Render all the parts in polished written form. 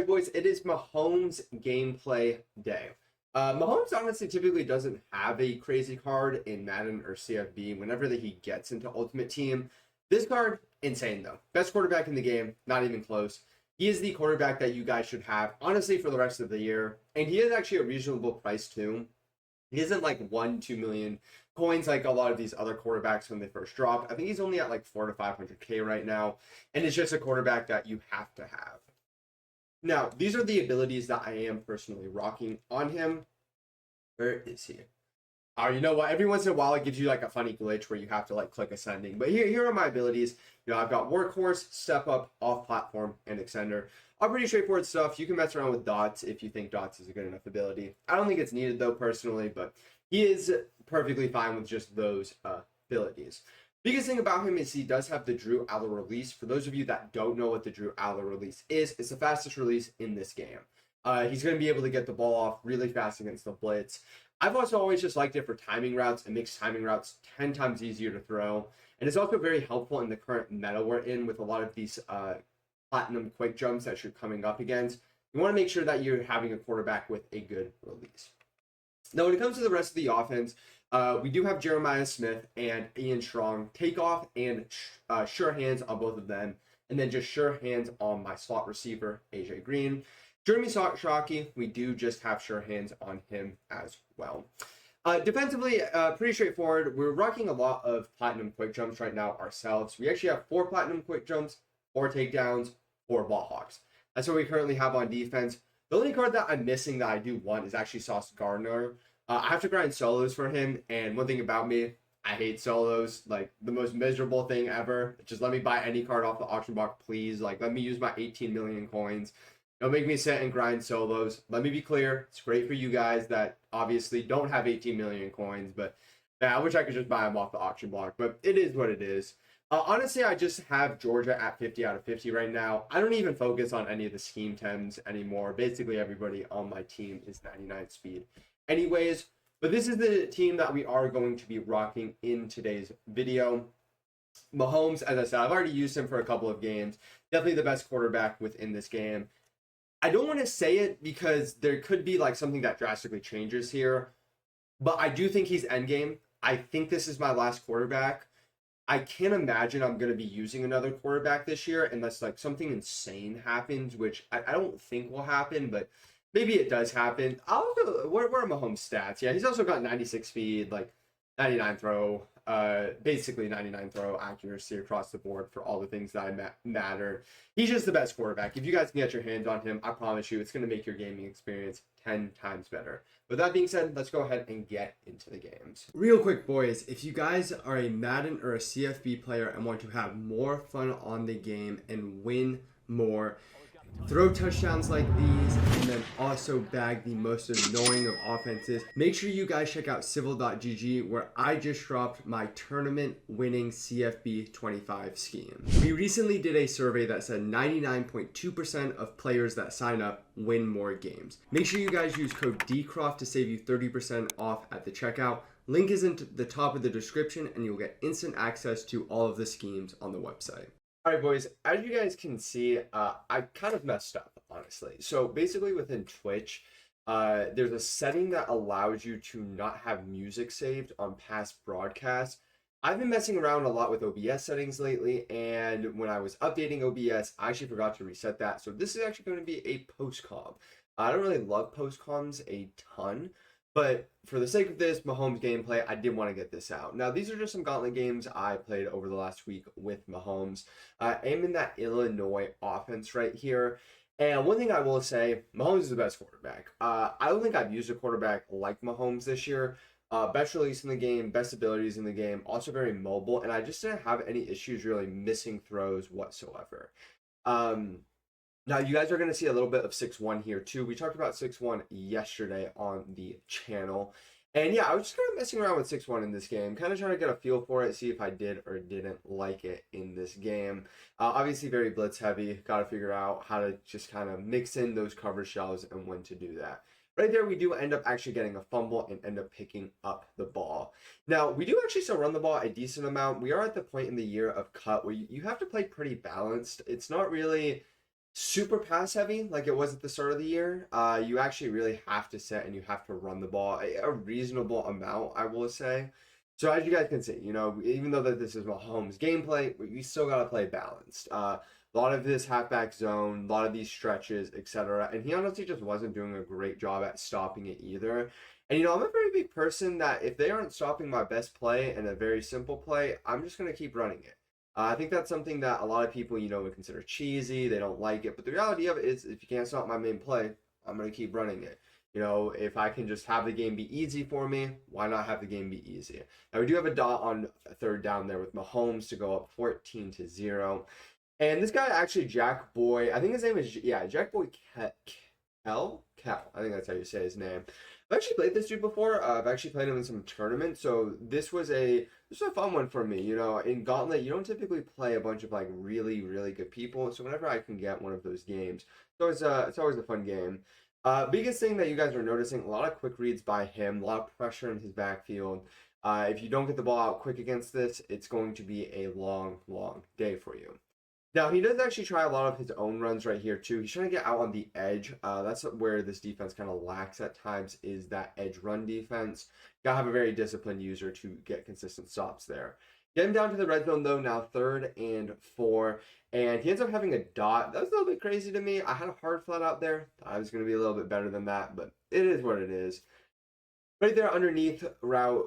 Hey boys, it is Mahomes gameplay day. Mahomes honestly typically doesn't have a crazy card in Madden or CFB whenever that he gets into Ultimate Team. This card, insane though. Best quarterback in the game, not even close. He is the quarterback that you guys should have, honestly, for the rest of the year. And he is actually a reasonable price too. He isn't like 1-2 million coins like a lot of these other quarterbacks when they first dropped. I think he's only at like 4 to 500K right now. And it's just a quarterback that you have to have. Now, these are the abilities that I am personally rocking on him. Where is he? Oh, you know what? Every once in a while, it gives you like a funny glitch where you have to like click ascending. But here are my abilities. I've got Workhorse, Step Up, Off Platform, and Extender. All pretty straightforward stuff. You can mess around with Dots if you think Dots is a good enough ability. I don't think it's needed though, personally, but he is perfectly fine with just those abilities. Biggest thing about him is he does have the Drew Aller release. For those of you that don't know what the Drew Aller release is, it's the fastest release in this game. He's going to be able to get the ball off really fast against the blitz. I've also always just liked it for timing routes. It makes timing routes 10 times easier to throw. And it's also very helpful in the current meta we're in with a lot of these platinum quick jumps that you're coming up against. You want to make sure that you're having a quarterback with a good release. Now, when it comes to the rest of the offense, we do have Jeremiah Smith and Ian Strong takeoff and sure hands on both of them, and then just sure hands on my slot receiver, AJ Green. Jeremy Shockey, we do just have sure hands on him as well. Defensively, pretty straightforward. We're rocking a lot of platinum quick jumps right now ourselves. We actually have 4 platinum quick jumps, 4 takedowns, 4 ball hawks. That's what we currently have on defense. The only card that I'm missing that I do want is actually Sauce Gardner. I have to grind solos for him, and one thing about me, I hate solos. Like, the most miserable thing ever. Just let me buy any card off the auction block, please. Like, let me use my 18 million coins. Don't make me sit and grind solos. Let me be clear, it's great for you guys that obviously don't have 18 million coins, but yeah, I wish I could just buy them off the auction block, but it is what it is. Honestly, I just have Georgia at 50 out of 50 right now. I don't even focus on any of the scheme 10s anymore. Basically, everybody on my team is 99 speed anyways. But this is the team that we are going to be rocking in today's video. Mahomes, as I said, I've already used him for a couple of games. Definitely the best quarterback within this game. I don't want to say it because there could be like something that drastically changes here, but I do think he's endgame. I think this is my last quarterback. I can't imagine I'm going to be using another quarterback this year unless like something insane happens, which I don't think will happen, but maybe it does happen. Where are Mahomes' stats? Yeah, he's also got 96 speed, like 99 throw, basically 99 throw accuracy across the board for all the things that matter. He's just the best quarterback. If you guys can get your hands on him, I promise you it's going to make your gaming experience 10 times better. With that being said, let's go ahead and get into the games. Real quick, boys, if you guys are a Madden or a CFB player and want to have more fun on the game and win more, throw touchdowns like these, and then also bag the most annoying of offenses, make sure you guys check out civil.gg where I just dropped my tournament winning CFB25 scheme. We recently did a survey that said 99.2% of players that sign up win more games. Make sure you guys use code Dcroft to save you 30% off at the checkout. Link is in the top of the description and you'll get instant access to all of the schemes on the website. All right, boys, as you guys can see, I kind of messed up, honestly. So basically within Twitch, there's a setting that allows you to not have music saved on past broadcasts. I've been messing around a lot with OBS settings lately, and when I was updating OBS, I actually forgot to reset that. So this is actually going to be a post-com. I don't really love post-coms a ton, but for the sake of this Mahomes gameplay, I did want to get this out. Now, these are just some gauntlet games I played over the last week with Mahomes. I am in that Illinois offense right here. And one thing I will say, Mahomes is the best quarterback. I don't think I've used a quarterback like Mahomes this year. Best release in the game, best abilities in the game, also very mobile. And I just didn't have any issues really missing throws whatsoever. Now, you guys are going to see a little bit of 6-1 here, too. We talked about 6-1 yesterday on the channel. And, yeah, I was just kind of messing around with 6-1 in this game, kind of trying to get a feel for it, see if I did or didn't like it in this game. Obviously, very blitz-heavy. Got to figure out how to just kind of mix in those cover shells and when to do that. Right there, we do end up actually getting a fumble and end up picking up the ball. Now, we do actually still run the ball a decent amount. We are at the point in the year of cut where you have to play pretty balanced. It's not really super pass heavy like it was at the start of the year. You actually really have to set and you have to run the ball a reasonable amount, I will say. So as you guys can see, even though that this is Mahomes gameplay, we still gotta play balanced. A lot of this halfback zone, a lot of these stretches, etc. And he honestly just wasn't doing a great job at stopping it either. And I'm a very big person that if they aren't stopping my best play and a very simple play, I'm just gonna keep running it. I think that's something that a lot of people, would consider cheesy. They don't like it. But the reality of it is, if you can't stop my main play, I'm going to keep running it. If I can just have the game be easy for me, why not have the game be easy? Now, we do have a dot on third down there with Mahomes to go up 14-0. And this guy actually, Jack Boy, I think his name is, yeah, Jack Boy Kel. I think that's how you say his name. I've actually played this dude before. I've actually played him in some tournaments. So this was a fun one for me. In Gauntlet, you don't typically play a bunch of like really, really good people. So whenever I can get one of those games, it's always a fun game. Biggest thing that you guys are noticing, a lot of quick reads by him, a lot of pressure in his backfield. If you don't get the ball out quick against this, it's going to be a long, long day for you. Now, he does actually try a lot of his own runs right here, too. He's trying to get out on the edge. That's where this defense kind of lacks at times, is that edge run defense. Got to have a very disciplined user to get consistent stops there. Getting down to the red zone, though, now 3rd and 4. And he ends up having a dot. That was a little bit crazy to me. I had a hard flat out there. Thought I was going to be a little bit better than that, but it is what it is. Right there underneath route,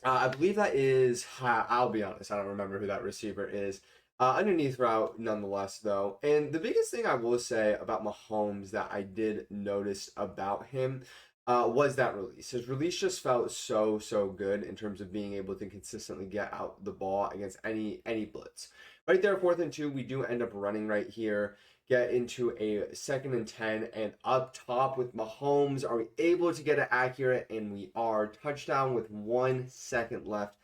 I believe that is, I'll be honest, I don't remember who that receiver is. Underneath route, nonetheless, though. And the biggest thing I will say about Mahomes that I did notice about him was that release. His release just felt so, so good in terms of being able to consistently get out the ball against any blitz. Right there, 4th and 2, we do end up running right here. Get into a 2nd and 10, and up top with Mahomes, are we able to get it accurate? And we are. Touchdown with 1 second left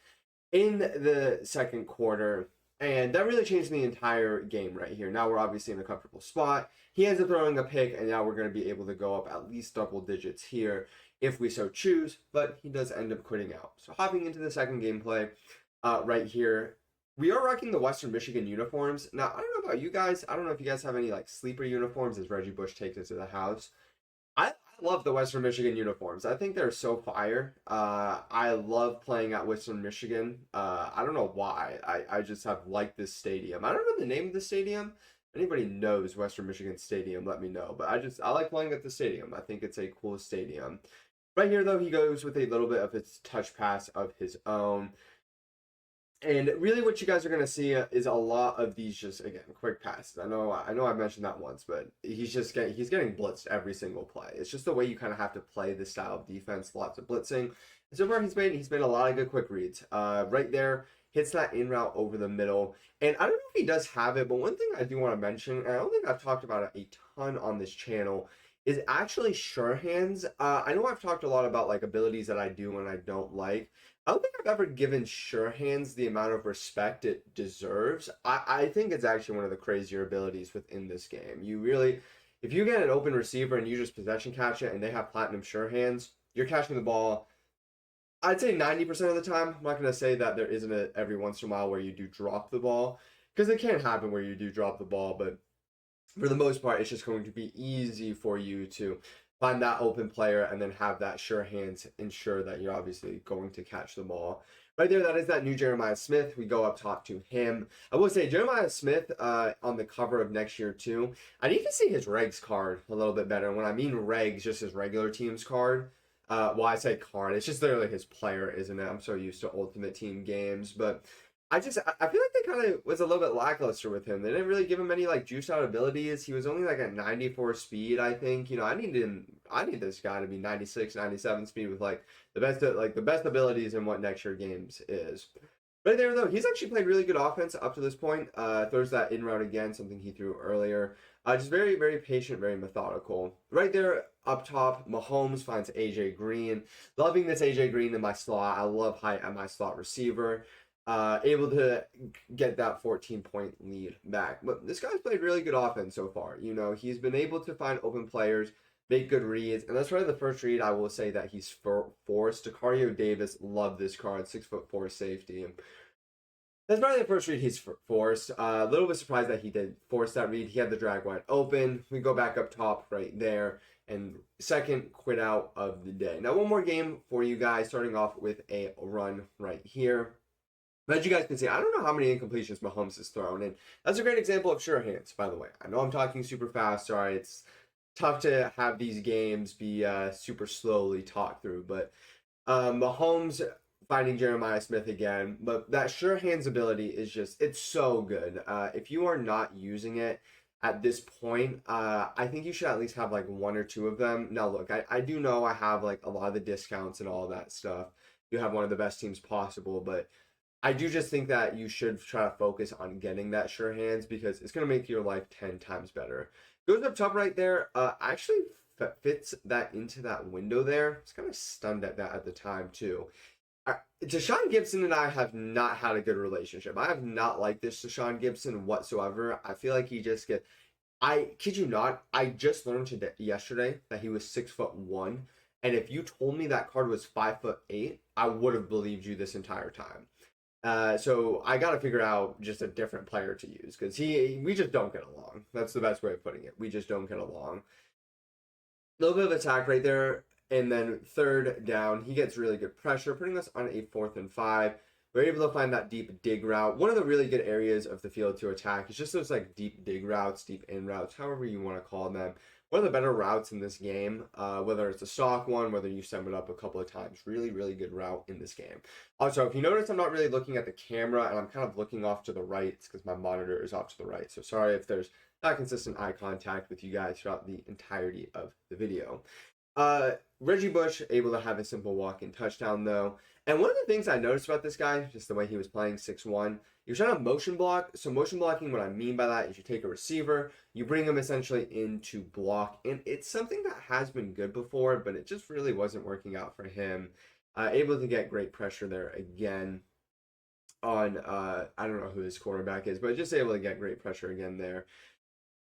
in the second quarter. And that really changed the entire game right here. Now we're obviously in a comfortable spot. He ends up throwing a pick, and now we're going to be able to go up at least double digits here if we so choose, but he does end up quitting out. So hopping into the second gameplay right here, we are rocking the Western Michigan uniforms. Now, I don't know about you guys. I don't know if you guys have any like sleeper uniforms as Reggie Bush takes it to the house. I love the Western Michigan uniforms. I think they're so fire. I love playing at Western Michigan. I don't know why. I just have liked this stadium. I don't know the name of the stadium. If anybody knows Western Michigan Stadium, let me know. But I like playing at the stadium. I think it's a cool stadium. Right here, though, he goes with a little bit of his touch pass of his own. And really what you guys are going to see is a lot of these just, again, quick passes. I know I mentioned that once, but he's getting blitzed every single play. It's just the way you kind of have to play this style of defense, lots of blitzing. And so far he's made a lot of good quick reads. Right there, hits that in route over the middle. And I don't know if he does have it, but one thing I do want to mention, and I don't think I've talked about it a ton on this channel, is actually sure hands. I know I've talked a lot about like abilities that I do and I don't like. I don't think I've ever given sure hands the amount of respect it deserves. I think it's actually one of the crazier abilities within this game. If you get an open receiver and you just possession catch it and they have platinum sure hands, you're catching the ball. I'd say 90% of the time. I'm not going to say that there isn't every once in a while where you do drop the ball, because it can happen where you do drop the ball, but for the most part, it's just going to be easy for you to find that open player and then have that sure hands ensure that you're obviously going to catch the ball. Right there, that is that new Jeremiah Smith. We go up top to him. I will say Jeremiah Smith on the cover of next year too. I need to see his regs card a little bit better. And when I mean regs, just his regular team's card. Well, I say card. It's just literally his player, isn't it? I'm so used to Ultimate Team games, but I feel like they kind of was a little bit lackluster with him. They didn't really give him any like juice out abilities. He was only like at 94 speed, I think. I need this guy to be 96, 97 speed with like the best abilities in what next year games is. Right there though, he's actually played really good offense up to this point. Throws that in route again, something he threw earlier. Just very, very patient, very methodical. Right there up top, Mahomes finds AJ Green. Loving this AJ Green in my slot. I love height at my slot receiver. Able to get that 14-point lead back. But this guy's played really good offense so far. He's been able to find open players, make good reads, and that's probably the first read I will say that he's forced. Dcroft Davis, love this card, 6'4" safety. That's probably the first read he's forced. A little bit surprised that he did force that read. He had the drag wide open. We go back up top right there. And second quit out of the day. Now, one more game for you guys, starting off with a run right here. As you guys can see, I don't know how many incompletions Mahomes has thrown. And that's a great example of sure hands, by the way. I know I'm talking super fast. Sorry, it's tough to have these games be super slowly talked through. But Mahomes finding Jeremiah Smith again, but that sure hands ability is just, it's so good. If you are not using it at this point, I think you should at least have like one or two of them. Now, look, I do know I have like a lot of the discounts and all that stuff. You have one of the best teams possible, but I do just think that you should try to focus on getting that sure hands because it's going to make your life 10 times better. Goes up top right there. Actually fits that into that window there. I was kind of stunned at that at the time too. Deshaun Gibson and I have not had a good relationship. I have not liked this Deshaun Gibson whatsoever. I feel like he just gets. I kid you not. I just learned yesterday that he was 6'1", and if you told me that card was 5'8", I would have believed you this entire time. So I got to figure out just a different player to use because we just don't get along. That's the best way of putting it. We just don't get along. A little bit of attack right there. And then third down, he gets really good pressure, putting us on a 4th and 5. We're able to find that deep dig route. One of the really good areas of the field to attack is just those like deep dig routes, deep in routes, however you want to call them. One of the better routes in this game, whether it's a stock one, whether you sum it up a couple of times, really, really good route in this game. Also, if you notice, I'm not really looking at the camera and I'm kind of looking off to the right. It's because my monitor is off to the right. So sorry if there's not consistent eye contact with you guys throughout the entirety of the video. Reggie Bush able to have a simple walk-in touchdown though. And one of the things I noticed about this guy, just the way he was playing 6'1", he was trying to motion block. So motion blocking, what I mean by that is you take a receiver, you bring him essentially into block. And it's something that has been good before, but it just really wasn't working out for him. Able to get great pressure there again on, I don't know who his quarterback is, but just able to get great pressure again there.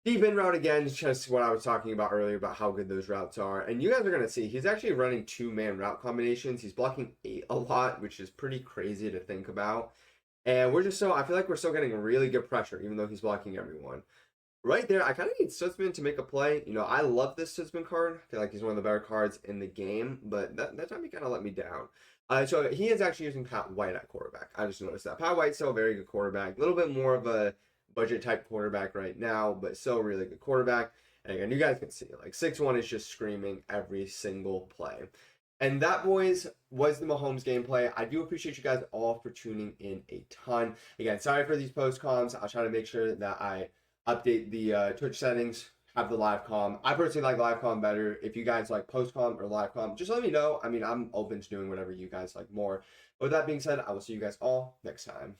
Deep in route again, just what I was talking about earlier about how good those routes are. And you guys are going to see, he's actually running 2-man route combinations. He's blocking 8 a lot, which is pretty crazy to think about. And we're just I feel like we're still getting really good pressure, even though he's blocking everyone. Right there, I kind of need Stutzman to make a play. You know, I love this Stutzman card. I feel like he's one of the better cards in the game, but that time he kind of let me down. So he is actually using Pat White at quarterback. I just noticed that. Pat White's still a very good quarterback. A little bit more of a budget type quarterback right now, but still a really good quarterback. And again, you guys can see, like 6'1" is just screaming every single play. And that, boys, was the Mahomes gameplay. I do appreciate you guys all for tuning in a ton. Again, sorry for these post-coms. I'll try to make sure that I update the Twitch settings, have the live com. I personally like live com better. If you guys like post-com or live com, just let me know. I mean, I'm open to doing whatever you guys like more. But with that being said, I will see you guys all next time.